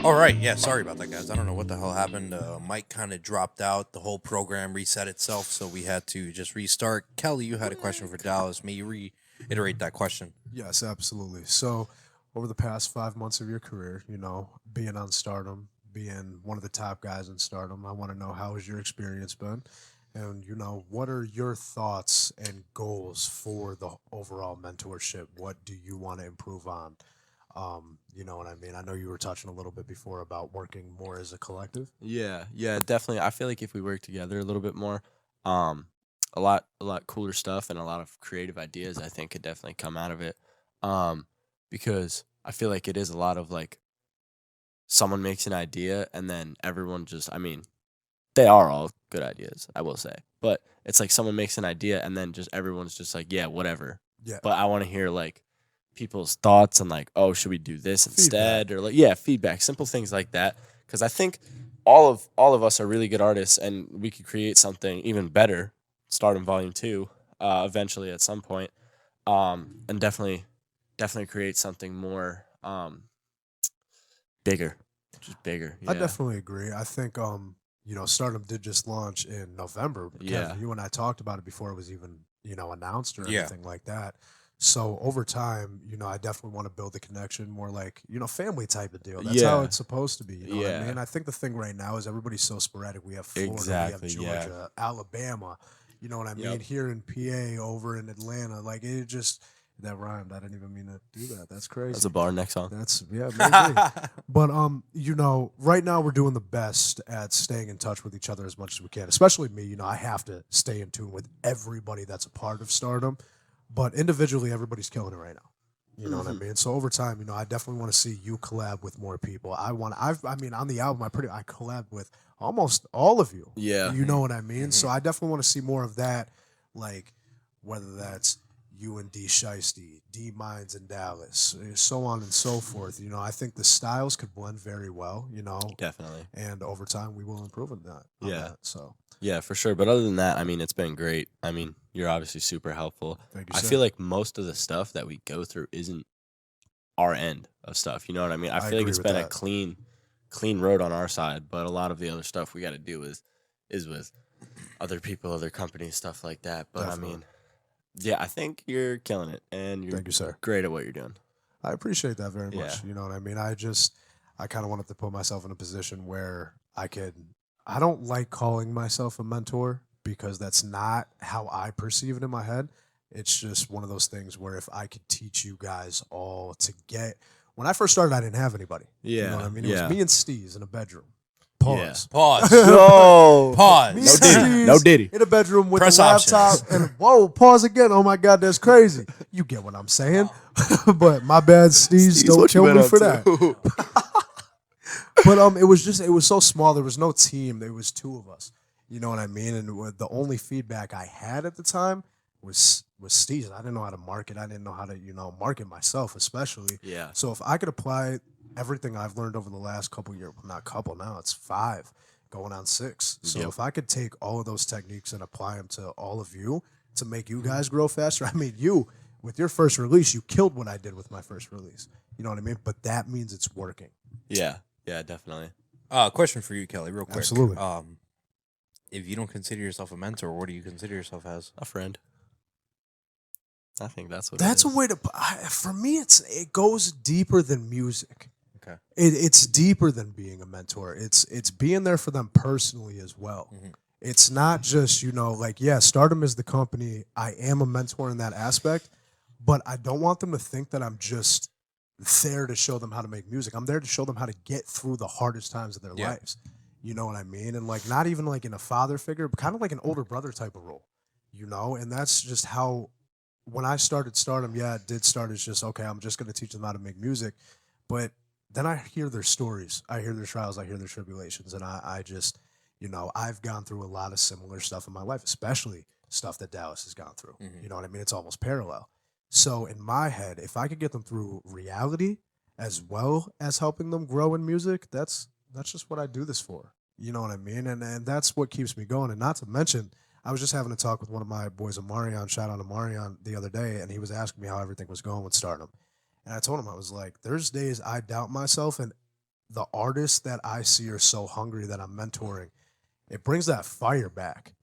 All right, yeah, sorry about that, guys. I don't know what the hell happened. Mike kind of dropped out. The whole program reset itself, so we had to just restart. Kelly, you had a question for Dallas. May you reiterate that question? Yes, absolutely. So, over the past 5 months of your career, being on Stardom, being one of the top guys in Stardom, I want to know how has your experience been, and what are your thoughts and goals for the overall mentorship? What do you want to improve on? You know what I mean? I know you were touching a little bit before about working more as a collective. Yeah, definitely. I feel like if we work together a little bit more, um, a lot cooler stuff and a lot of creative ideas, I think could definitely come out of it. Um, because I feel like it is a lot of like someone makes an idea and then everyone just, I mean, they are all good ideas, I will say, but it's like someone makes an idea and then just everyone's just like, yeah, whatever. Yeah, But I want to hear like people's thoughts and like, oh, should we do this feedback. instead, or like, yeah, feedback, simple things like that. Because I think all of us are really good artists, and we could create something even better. Start in volume 2, eventually at some point, and definitely create something more bigger, just bigger. I Yeah, definitely agree. I think Stardom did just launch in November. yeah, Kevin, you and I talked about it before it was even, announced or Yeah. anything like that. So over time, I definitely want to build a connection, more like, family type of deal. That's how yeah, it's supposed to be. You know what I yeah. mean? I think the thing right now is everybody's so sporadic. We have Florida, we have Exactly. Yeah. Georgia, Alabama. You know what I mean? Yep. Here in PA, over in Atlanta, like it just that rhymed. I didn't even mean to do that. That's That's crazy. a bar. Next song. That's yeah, maybe. But right now we're doing the best at staying in touch with each other as much as we can. Especially me, I have to stay in tune with everybody that's a part of Stardom. But individually, everybody's killing it right now. You know what I Hmm. mean? So over time, I definitely want to see you collab with more people. I mean, on the album, I collabed with almost all of you. Yeah. You know what I mean? So Mhm. I definitely want to see more of that, like whether that's you and D Shiesty, D Mines and Dallas, so on and so forth. I think the styles could blend very well. Definitely. And over time we will improve on that. On Yeah. that. So Yeah, for sure. But other than that, I mean, it's been great. I mean, you're obviously super helpful. thank you, I sir. feel like most of the stuff that we go through isn't our end of stuff. You know what I mean? I I feel like agree it's with been a that. clean road on our side, but a lot of the other stuff we got to do is with other people, other companies, stuff like that. But I Definitely. mean, yeah, I think you're killing it and you're Thank you, sir. great at what you're doing. I appreciate that very Yeah. much. You know what I mean? I kind of wanted to put myself in a position where I don't like calling myself a mentor because that's not how I perceive it in my head. It's just one of those things where if I could teach you guys all to get, when I first started, I didn't have anybody. You know what I Yeah. mean? It was Yeah. me and Steez in a bedroom. Yeah. Pause. Pause. No. Pause. Me No and Diddy. No Steez Diddy. in a bedroom with Press a laptop options. and whoa, pause again. Oh my God, that's crazy. You get what I'm saying? But my bad, Steez. Steez, Don't what you kill been me up for that. to? But it was so small. There was no team. There was two of us. You know what I mean? And the only feedback I had at the time was Steez. I didn't know how to market. I didn't know how to market myself, especially. Yeah. So if I could apply everything I've learned over the last couple years, well, not couple now, it's 5, going on 6. So Yep. if I could take all of those techniques and apply them to all of you to make you guys grow faster, I mean, you with your first release, you killed what I did with my first release. You know what I mean? But that means it's working. Yeah. Yeah, definitely. Question for you, Kelly, real quick. Absolutely. If you don't consider yourself a mentor, what do you consider yourself as? A friend. I think that's what That's it a is. way to. For me, it goes deeper than music. Okay. It's deeper than being a mentor. It's being there for them personally as well. Mhm. It's not just like yeah, Stardom is the company. I am a mentor in that aspect, but I don't want them to think that I'm just there to show them how to make music. I'm there to show them how to get through the hardest times of their Yeah. lives. You know what I mean? And like not even like in a father figure, but kind of like an older brother type of role. And that's just how when I started Stardom, yeah, it did start as just okay, I'm just gonna teach them how to make music. But then I hear their stories, I hear their trials, I hear their tribulations, and I just, I've gone through a lot of similar stuff in my life, especially stuff that Dallas has gone through. Mhm. You know what I mean? It's almost parallel. So in my head, if I could get them through reality as well as helping them grow in music, that's just what I do this for. You know what I mean? And that's what keeps me going. And not to mention, I was just having a talk with one of my boys, Amarion, shout out Amarion, the other day, and he was asking me how everything was going with Stardom. And I told him, I was like, there's days I doubt myself, and the artists that I see are so hungry that I'm mentoring, it brings that fire back.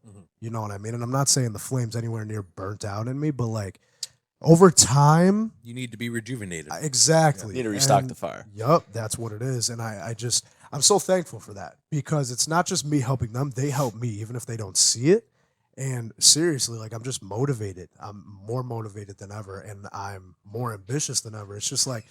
You know what I mean? And I'm not saying the flame's anywhere near burnt out in me, but like over time, You need to be rejuvenated. exactly. Need to restock And the fire. Yup, that's what it is. And I'm so thankful for that because it's not just me helping them, they help me, even if they don't see it. And seriously, like I'm just motivated. I'm more motivated than ever, and I'm more ambitious than ever. It's just like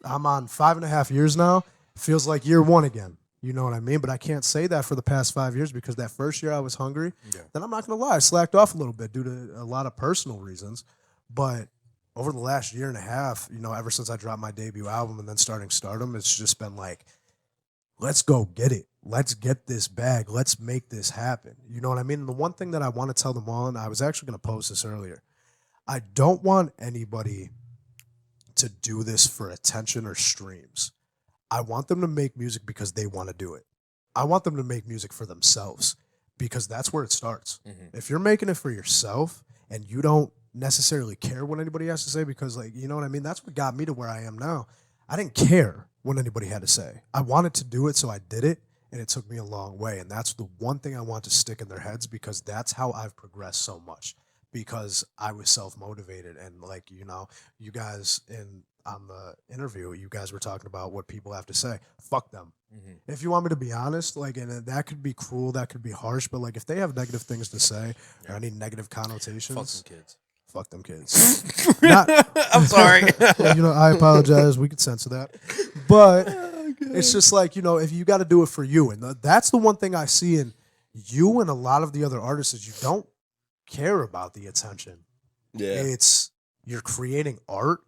I'm on 5.5 years now. Feels like year one again. You know what I mean? But I can't say that for the past 5 years because that first year I was hungry. Yeah. Then I'm not gonna lie, I slacked off a little bit due to a lot of personal reasons. But over the last year and a half, ever since I dropped my debut album and then starting Stardom, it's just been like, let's go get it. Let's get this bag. Let's make this happen. You know what I mean? And the one thing that I want to tell them all, and I was actually going to post this earlier, I don't want anybody to do this for attention or streams. I want them to make music because they want to do it. I want them to make music for themselves because that's where it starts. If you're making it for yourself and you don't necessarily care what anybody has to say because, like, you know what I mean? That's what got me to where I am now. I didn't care what anybody had to say. I wanted to do it, so I did it, and it took me a long way. And that's the one thing I want to stick in their heads because that's how I've progressed so much because I was self-motivated. And, like, you guys on the interview, you guys were talking about what people have to say. Fuck them. If you want me to be honest, like, and that could be cruel, that could be harsh, but, like, if they have negative things to say or any negative connotations. Fuck some kids. Fuck them kids. I'm sorry. I apologize. We could censor that. But it's just like, if you got to do it for you. And that's the one thing I see in you and a lot of the other artists is you don't care about the attention. Yeah. It's you're creating art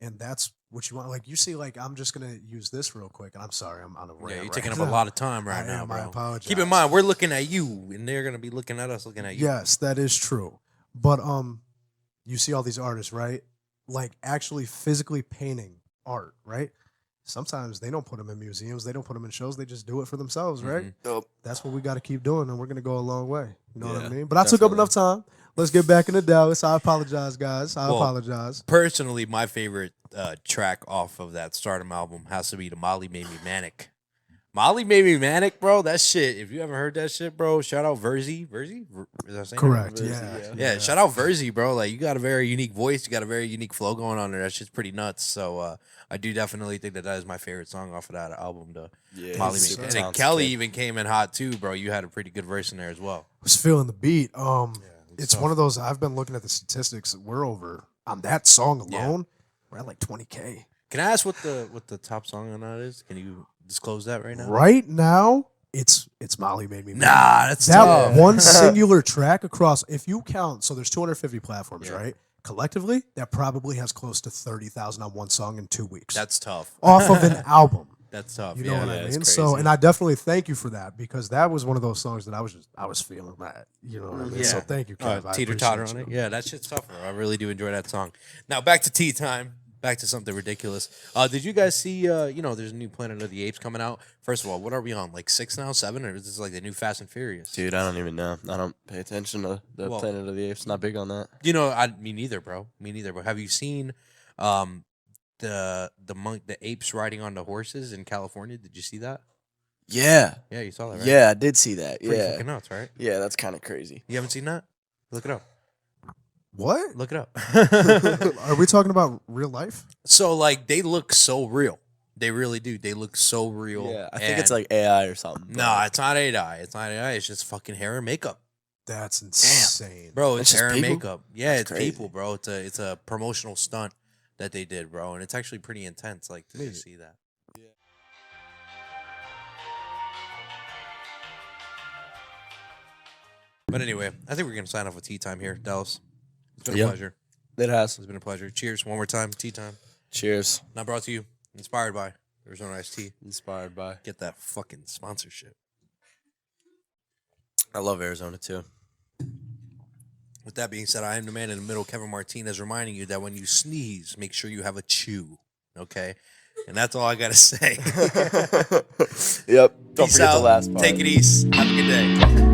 and that's what you want. Like you see, like I'm just going to use this real quick. And I'm sorry, I'm on a rant. Yeah, you're right taking up now. a lot of time right I now, am, bro. I apologize. Keep in mind, we're looking at you, and they're gonna be looking at us, looking at you. Yes, that is true. But you see all these artists, right? Like actually physically painting art, right? Sometimes they don't put them in museums, they don't put them in shows, they just do it for themselves, right? That's what we got to keep doing, and we're gonna go a long way. You know what I mean? But I took up enough time. Let's get back into Dallas. I apologize, guys. I apologize. Personally, my favorite track off of that Stardom album has to be the Molly Made Me Manic. Molly Made Me Manic, bro. That shit. If you haven't heard that shit, bro, shout out Verzi. Verzi? Is that saying Correct. it? Yeah. Shout out Verzi, bro. Like, you got a very unique voice. You got a very unique flow going on there. That shit's pretty nuts. So, I do definitely think that is my favorite song off of that album, the Molly Made Me. And then Kelly even came in hot, too, bro. You had a pretty good verse in there as well. I was feeling the beat. It's one of those, I've been looking at the statistics. We're over, on that song alone, we're at like 20K. Can I ask what the top song on that is? Can you disclose that right now? Right now, it's Molly Made Me Mad. Nah, that's that tough. one singular track across. If you count, so there's 250 platforms, right? Collectively, that probably has close to 30,000 on one song in 2 weeks. That's tough. Off of an album. That's tough. You know what I mean? crazy. So, and I definitely thank you for that because that was one of those songs that I was feeling that. You know what I mean? So thank you, Kev. I Teeter totter on appreciate it. you. Yeah, that shit's tough, bro. I really do enjoy that song. Now back to tea time. Back to something ridiculous. Did you guys see? There's a new Planet of the Apes coming out. First of all, what are we on? Like 6 now, 7, or is this like the new Fast and Furious? Dude, I don't even know. I don't pay attention to the Planet of the Apes. Not big on that. Me neither, bro. Me neither. But have you seen the apes riding on the horses in California? Did you see that? Yeah. Yeah, you saw that, right? Yeah, I did see that. Pretty Yeah. fucking nuts, right? Yeah, that's kind of crazy. You haven't seen that? Look it up. What? Look it up. Are we talking about real life? So, like, they look so real. They really do. They look so real. Yeah, I think it's like AI or something. No, it's not AI. It's not AI. It's just fucking hair and makeup. That's insane. Bro, it's It's just hair and people? makeup. Yeah, That's it's crazy. people, bro. It's a promotional stunt that they did, bro. And it's actually pretty intense, like, to just see that. But anyway, I think we're going to sign off with tea time here, Dallas. It's been a pleasure. It has. It's been a pleasure. Cheers one more time. Tea time. Cheers. Not brought to you. Inspired by Arizona Iced Tea. Inspired by. Get that fucking sponsorship. I love Arizona too. With that being said, I am the man in the middle, Kevin Martinez, reminding you that when you sneeze, make sure you have a chew. Okay? And that's all I got to say. Yep. Don't Peace forget out. the last part. Take it easy. Have a good day.